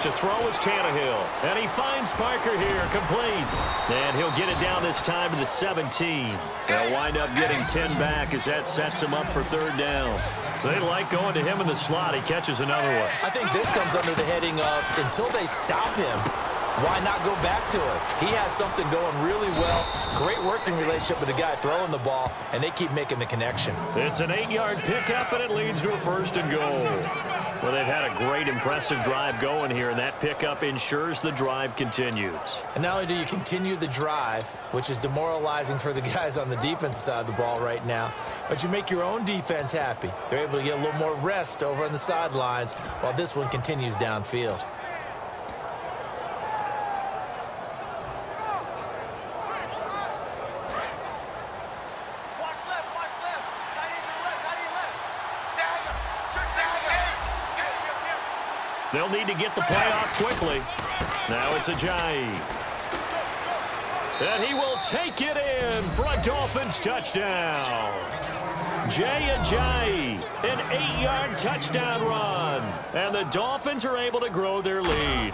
To throw is Tannehill. And he finds Parker here, complete. And he'll get it down this time to the 17. They'll wind up getting 10 back as that sets him up for third down. They like going to him in the slot. He catches another one. I think this comes under the heading of until they stop him, why not go back to it? He has something going really well. Great working relationship with the guy throwing the ball, and they keep making the connection. It's an 8-yard pickup, and it leads to a first and goal. Well, they've had a great, impressive drive going here, and that pickup ensures the drive continues. And not only do you continue the drive, which is demoralizing for the guys on the defensive side of the ball right now, but you make your own defense happy. They're able to get a little more rest over on the sidelines while this one continues downfield. They'll need to get the play off quickly. Now it's Ajayi. And he will take it in for a Dolphins touchdown. Jay Ajayi, an 8-yard touchdown run. And the Dolphins are able to grow their lead.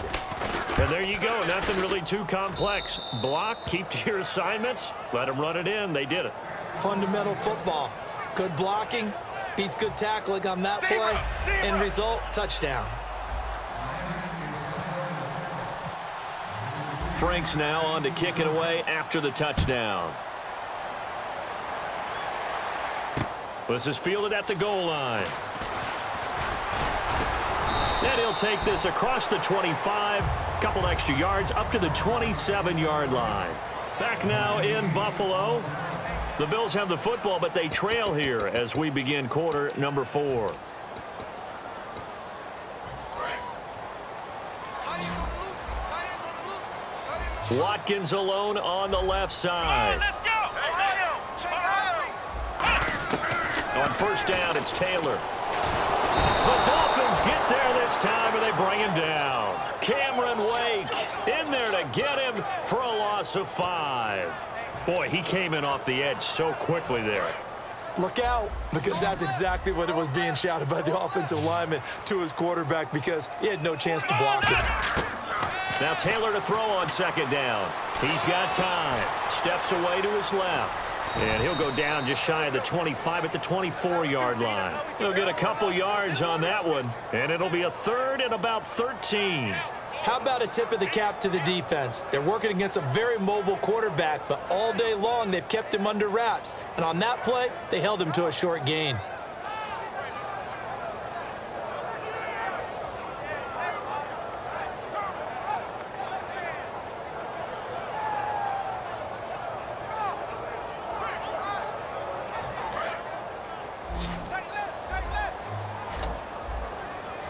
And there you go. Nothing really too complex. Block, keep to your assignments, let them run it in. They did it. Fundamental football. Good blocking, beats good tackling on that play. End result, touchdown. Franks now on to kick it away after the touchdown. This is fielded at the goal line. And he'll take this across the 25. Couple extra yards up to the 27-yard line. Back now in Buffalo. The Bills have the football, but they trail here as we begin quarter number 4. Watkins alone on the left side. On first down, it's Taylor. The Dolphins get there this time, and they bring him down. Cameron Wake in there to get him for a loss of 5. Boy, he came in off the edge so quickly there. Look out, because that's exactly what it was being shouted by the offensive lineman to his quarterback, because he had no chance to block it. Now Taylor to throw on second down. He's got time. Steps away to his left. And he'll go down just shy of the 25 at the 24-yard line. He'll get a couple yards on that one. And it'll be a third and about 13. How about a tip of the cap to the defense? They're working against a very mobile quarterback, but all day long they've kept him under wraps. And on that play, they held him to a short gain.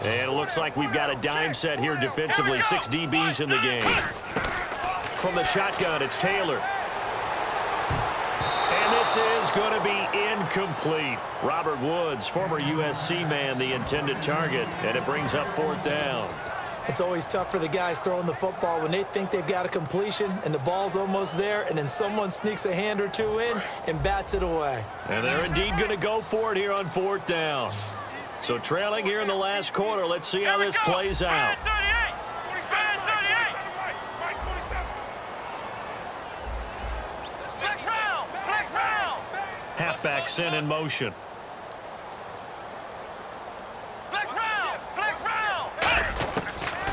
And it looks like we've got a dime set here defensively. 6 DBs in the game. From the shotgun, it's Taylor. And this is going to be incomplete. Robert Woods, former USC man, the intended target. And it brings up fourth down. It's always tough for the guys throwing the football when they think they've got a completion and the ball's almost there, and then someone sneaks a hand or two in and bats it away. And they're indeed going to go for it here on fourth down. So trailing here in the last quarter. Let's see how this plays out. Halfback sent in motion.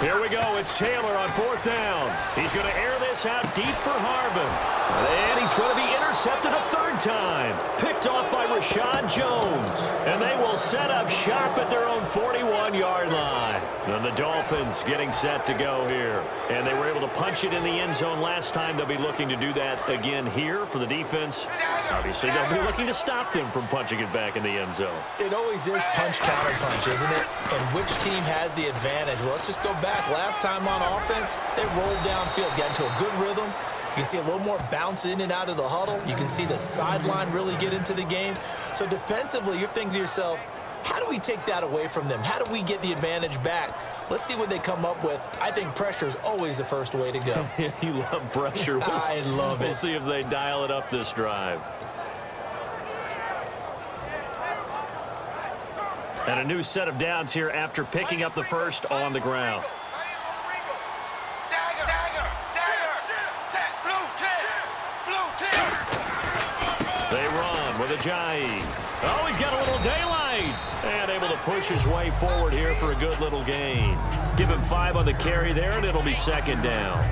Here we go. It's Taylor on fourth down. He's going to air this out deep for Harvin. And he's going to be intercepted a third time. Picked off by Rashad Jones. And they will set up shop at their own 41-yard line. And the Dolphins getting set to go here. And they were able to punch it in the end zone last time. They'll be looking to do that again here for the defense. Obviously, they'll be looking to stop them from punching it back in the end zone. It always is punch-counter-punch, isn't it? And which team has the advantage? Well, let's just go back. Last time on offense, they rolled downfield, got into a good rhythm. You can see a little more bounce in and out of the huddle. You can see the sideline really get into the game. So defensively, you're thinking to yourself, how do we take that away from them? How do we get the advantage back? Let's see what they come up with. I think pressure is always the first way to go. You love pressure. I love it. We'll see if they dial it up this drive. And a new set of downs here after picking up the first on the ground. with Ajayi. Oh, he's got a little daylight. And able to push his way forward here for a good little gain. Give him 5 on the carry there, and it'll be second down.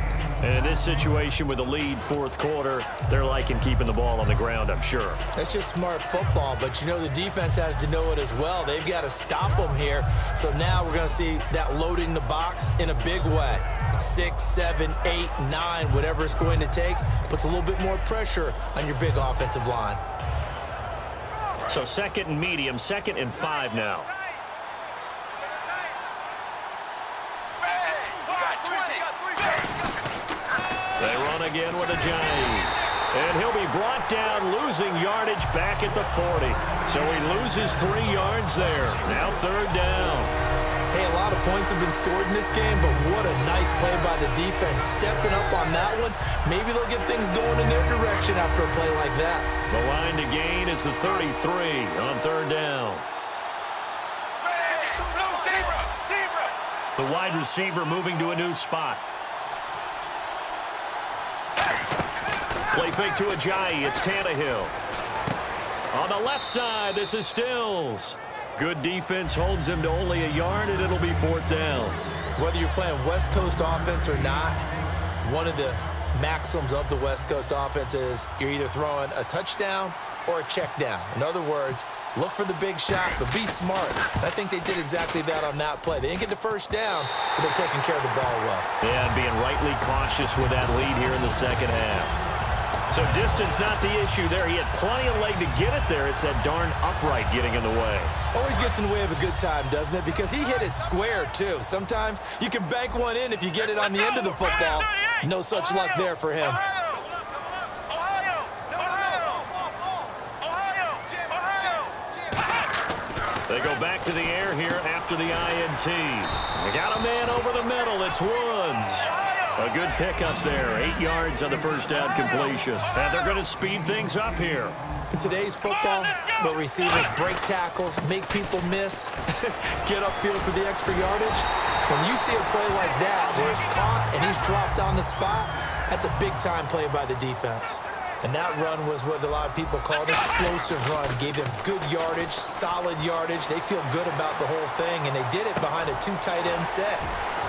And in this situation with the lead fourth quarter, they're liking keeping the ball on the ground, I'm sure. That's just smart football, but you know the defense has to know it as well. They've got to stop them here. So now we're going to see that loading the box in a big way. 6, 7, 8, 9, whatever it's going to take, puts a little bit more pressure on your big offensive line. So second and medium, 2nd and 5 now. They run again with Ajayi. And he'll be brought down, losing yardage back at the 40. So he loses 3 yards there. Now 3rd down. Hey, a lot of points have been scored in this game, but what a nice play by the defense. Stepping up on that one, maybe they'll get things going in their direction after a play like that. The line to gain is the 33 on 3rd down. The wide receiver moving to a new spot. Play fake to Ajayi. It's Tannehill. On the left side, this is Stills. Good defense holds him to only a yard, and it'll be 4th down. Whether you're playing West Coast offense or not, one of the maxims of the West Coast offense is you're either throwing a touchdown or a check down. In other words, look for the big shot, but be smart. I think they did exactly that on that play. They didn't get the first down, but they're taking care of the ball well. Yeah, being rightly cautious with that lead here in the second half. So distance not the issue there. He had plenty of leg to get it there. It's that darn upright getting in the way. Always gets in the way of a good time, doesn't it? Because he hit it square, too. Sometimes you can bank one in if you get it on the end of the football. No such luck there for him. They go back to the air here after the INT. They got a man over the middle. It's Woods. A good pickup there. 8 yards on the first down completion. And they're going to speed things up here. In today's football, the receivers break tackles, make people miss, get upfield for the extra yardage. When you see a play like that where it's caught and he's dropped on the spot, that's a big-time play by the defense. And that run was what a lot of people call an explosive run. Gave them good yardage, solid yardage. They feel good about the whole thing, and they did it behind a 2 tight end set.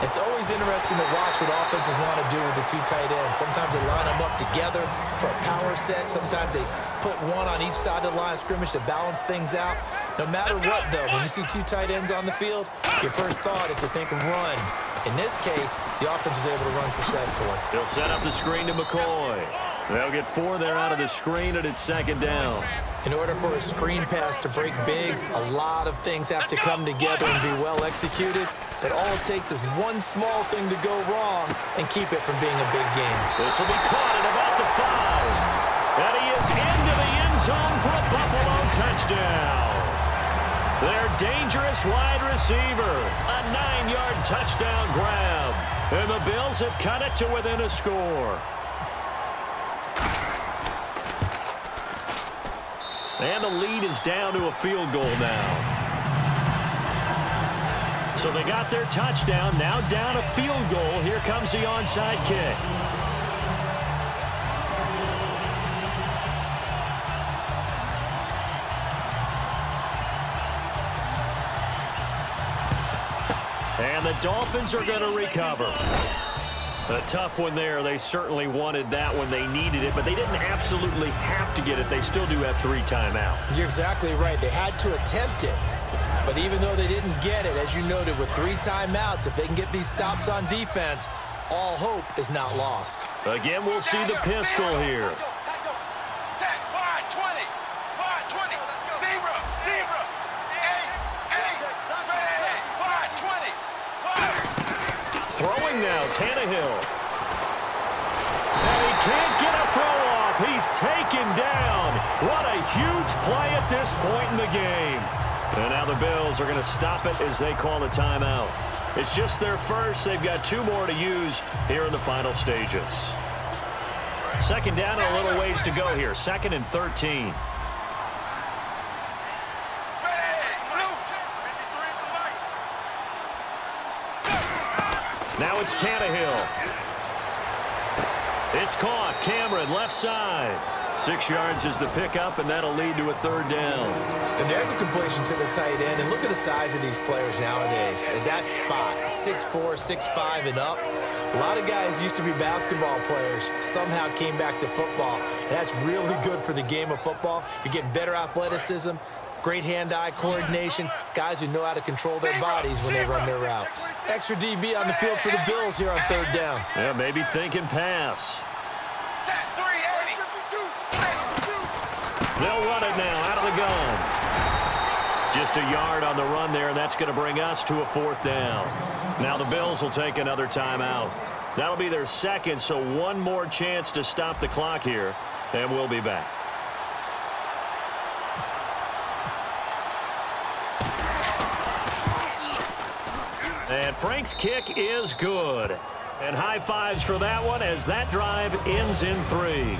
It's always interesting to watch what offenses want to do with the 2 tight ends. Sometimes they line them up together for a power set. Sometimes they put one on each side of the line of scrimmage to balance things out. No matter what, though, when you see 2 tight ends on the field, your first thought is to think run. In this case, the offense was able to run successfully. They'll set up the screen to McCoy. They'll get 4 there out of the screen, and it's 2nd down. In order for a screen pass to break big, a lot of things have to come together and be well executed. But all it takes is one small thing to go wrong and keep it from being a big game. This will be caught at about the 5. And he is into the end zone for a Buffalo touchdown. Their dangerous wide receiver. A 9-yard touchdown grab. And the Bills have cut it to within a score. And the lead is down to a field goal now. So they got their touchdown, now down a field goal. Here comes the onside kick. And the Dolphins are going to recover. A tough one there. They certainly wanted that when they needed it, but they didn't absolutely have to get it. They still do have 3 timeouts. You're exactly right. They had to attempt it. But even though they didn't get it, as you noted, with 3 timeouts, if they can get these stops on defense, all hope is not lost. Again, we'll see the pistol here. Throwing now, Tannehill. And he can't get a throw off. He's taken down. What a huge play at this point in the game. And now the Bills are going to stop it as they call a timeout. It's just their first. They've got 2 more to use here in the final stages. 2nd down and a little ways to go here. 2nd and 13. Now it's Tannehill. It's caught. Cameron, left side. 6 yards is the pickup, and that'll lead to a third down. And there's a completion to the tight end. And look at the size of these players nowadays. At that spot, 6'4", 6'5", and up. A lot of guys used to be basketball players, somehow came back to football. And that's really good for the game of football. You're getting better athleticism, great hand-eye coordination, guys who know how to control their bodies when they run their routes. Extra DB on the field for the Bills here on third down. Yeah, maybe thinking pass. They'll run it now out of the gun. Just a yard on the run there, and that's going to bring us to a fourth down. Now the Bills will take another timeout. That'll be their second, so one more chance to stop the clock here, and we'll be back. And Frank's kick is good. And high fives for that one as that drive ends in 3.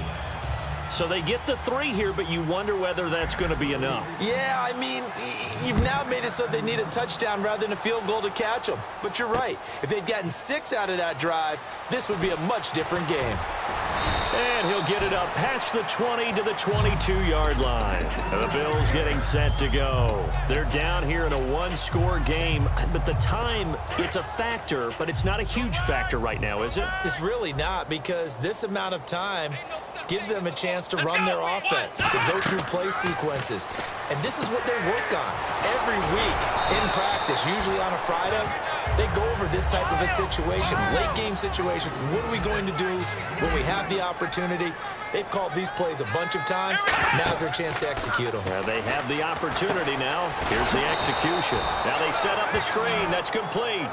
So they get the 3 here, but you wonder whether that's going to be enough. Yeah, I mean, you've now made it so they need a touchdown rather than a field goal to catch them. But you're right. If they'd gotten 6 out of that drive, this would be a much different game. And he'll get it up past the 20 to the 22-yard line. And the Bills getting set to go. They're down here in a one-score game, but the time, it's a factor, but it's not a huge factor right now, is it? It's really not, because this amount of time gives them a chance to run their offense, to go through play sequences. And this is what they work on every week in practice, usually on a Friday. They go over this type of a situation, late game situation. What are we going to do when we have the opportunity? They've called these plays a bunch of times. Now's their chance to execute them. Well, they have the opportunity now. Here's the execution. Now they set up the screen. That's complete.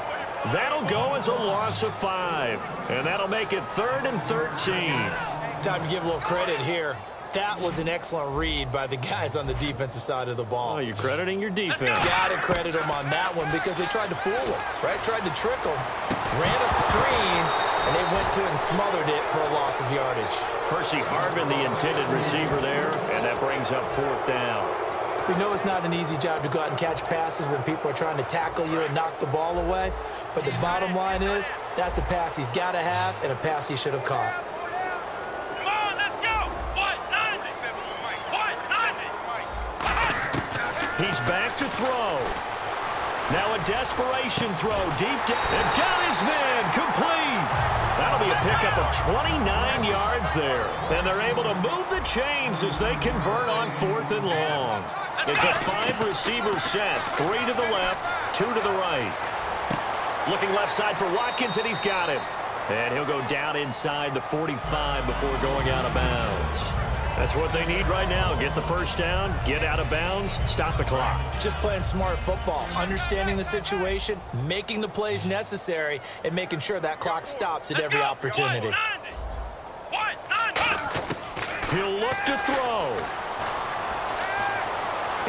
That'll go as a loss of 5. And that'll make it 3rd and 13. Time to give a little credit here. That was an excellent read by the guys on the defensive side of the ball. Oh, you're crediting your defense. Got to credit them on that one because they tried to fool them, right? Tried to trick them, ran a screen, and they went to it and smothered it for a loss of yardage. Percy Harvin, the intended receiver there, and that brings up 4th down. We know it's not an easy job to go out and catch passes when people are trying to tackle you and knock the ball away, but the bottom line is that's a pass he's got to have and a pass he should have caught. He's back to throw. Now a desperation throw deep down. And got his man complete. That'll be a pickup of 29 yards there. And they're able to move the chains as they convert on 4th and long. It's a 5-receiver set. 3 to the left, 2 to the right. Looking left side for Watkins, and he's got him. And he'll go down inside the 45 before going out of bounds. That's what they need right now. Get the first down, get out of bounds, stop the clock. Just playing smart football, understanding the situation, making the plays necessary, and making sure that clock stops at every opportunity. He'll look to throw.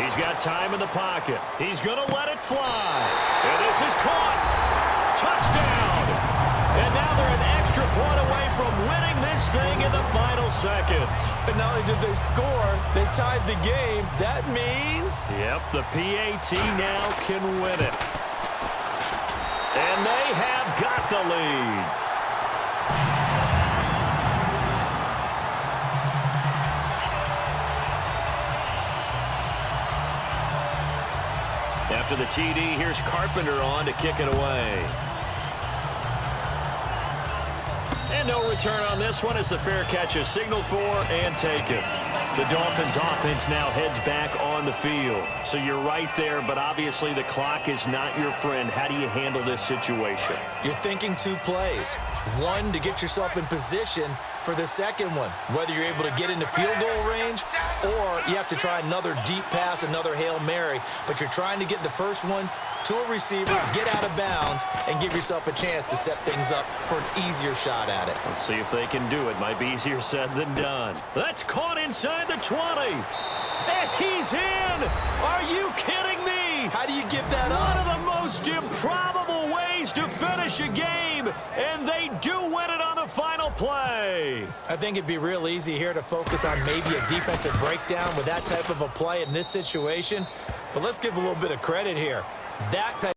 He's got time in the pocket. He's going to let it fly. And this is caught. Touchdown. And now they're an extra point away from winning this thing in the final seconds. And not only did they score, they tied the game. That means... Yep, the PAT now can win it. And they have got the lead. After the TD, here's Carpenter on to kick it away. And no return on this one as the fair catch is signaled for and taken. The Dolphins offense now heads back on the field. So you're right there, but obviously the clock is not your friend. How do you handle this situation? You're thinking 2 plays. One, to get yourself in position for the second one, whether you're able to get into field goal range or you have to try another deep pass, another Hail Mary. But you're trying to get the first one to a receiver, get out of bounds, and give yourself a chance to set things up for an easier shot at it. Let's see if they can do it. Might be easier said than done. That's caught inside the 20. And he's in! Are you kidding me? How do you give that up? One of the most improbable ways to finish a game, and they do win it on the final play. I think it'd be real easy here to focus on maybe a defensive breakdown with that type of a play in this situation. But let's give a little bit of credit here. That type